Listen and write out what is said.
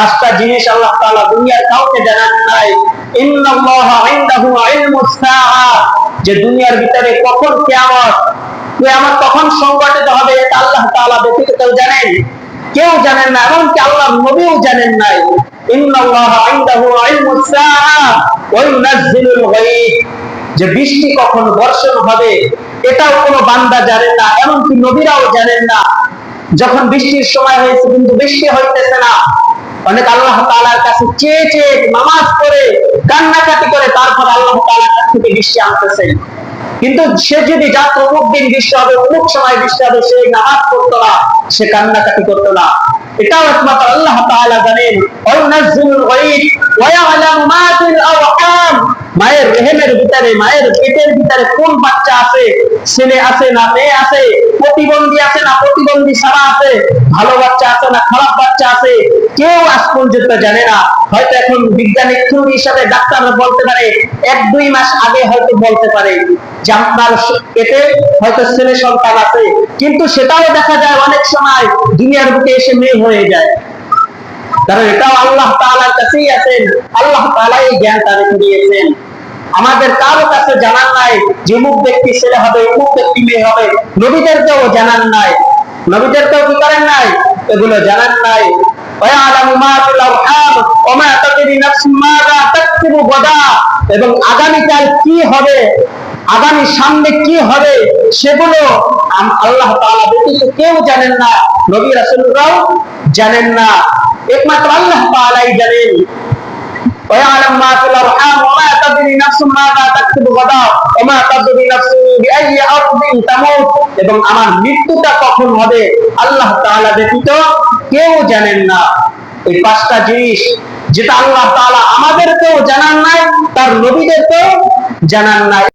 পাঁচটা জিনিস আল্লাহ তাআলা দুনিয়ার কাউকে জানান নাই। ইন্নাল্লাহা ইনদাহু ইলমুস সাআ, যে দুনিয়ার ভিতরে কখন কিয়ামত কখন সংঘটিত হবে এটা আল্লাহ তাআলা ব্যতীত কেউ জানেন? কেউ জানেন না, এমনকি আল্লাহর নবীও জানেন নাই। ইন্নাল্লাহা ইনদাহু ইলমুস সাআ ওয়া ইউনাজ্জিলুল গায়ব, যে বৃষ্টি কখন বর্ষণ হবে এটাও কোনো বান্দা জানেন না, এমনকি নবীরাও জানেন না। যখন বৃষ্টির সময় হয়েছে কিন্তু বৃষ্টি হইতেছে না, অনেক আল্লাহ তাআলার কাছে চেয়ে চেয়ে নামাজ পড়ে কান্নাকাটি করে তারপর আল্লাহ তাআলার কাছ থেকে বৃষ্টি আনতেছেন। কিন্তু সে যদি জানতো অমুক দিন বৃষ্টি হবে, অমুক সময় বৃষ্টি হবে, সে নামাজ পড়তো না, সে কান্নাকাটি করতো না। এটাও একমাত্র আল্লাহ তাআলা জানেন। ওয়ানাজ্জিলুল গায়ব ওয়া ইয়ালামু মা ফিল আরহাম, মায়ের রেহেমের ভিতরে, মায়ের পেটের ভিতরে কোন বাচ্চা আছে, ছেলে আছে না মেয়ে আছে, প্রতিবন্ধী আছে না প্রতিবন্ধী ছাড়া আছে, ভালো বাচ্চা আছে না খারাপ বাচ্চা আছে, কেউ আজ পর্যন্ত জানে না। হয়তো এখন বিজ্ঞানিক থিওরি হিসাবে ডাক্তাররা বলতে পারে 1-2 মাস আগে হয়তো বলতে পারে যে আপনার পেটে হয়তো ছেলে সন্তান আছে, কিন্তু সেটাও দেখা যায় অনেক সময় দুনিয়ার বুকে এসে মেয়ে হয়ে যায়। কারণ এটাও আল্লাহ তাআলার কাছেই আছেন, আল্লাহ তাআলা এই জ্ঞানটা রেখে দিয়েছেন। আমাদের কারো কাছে জানার নাই যে অমুক ব্যক্তি ছেলে হবে, অমুক ব্যক্তি মেয়ে হবে। নবীদেরকেও জানার নাই, নবীদেরকেও কি করেন নাই, এগুলো জানার নাই। ওয়ায়ালামু মা ফিল আরহাম ওয়া মা তাদরি নাফসুম মাযা তাকসিবু গাদা, এবং আগামীকাল কি হবে, আগামী সামনে কি হবে সেগুলো আল্লাহ তাআলা ব্যতীত কেউ জানেন না, নবী রাসূলরাও জানেন না, একমাত্র আল্লাহ তাআলাই জানেন। ويعلم ما في الارحام وما تدري نفس ماذا تكسب غدا وما تدري نفس باي ارض تموت, এবং আমার মৃত্যুটা কখন হবে আল্লাহ তাআলা ব্যতীত কেউ জানেন না। এই পাঁচটা জিনিস যেটা আল্লাহ তাআলা আমাদেরকেও জানান নাই, তার নবীদেরকেও জানান নাই।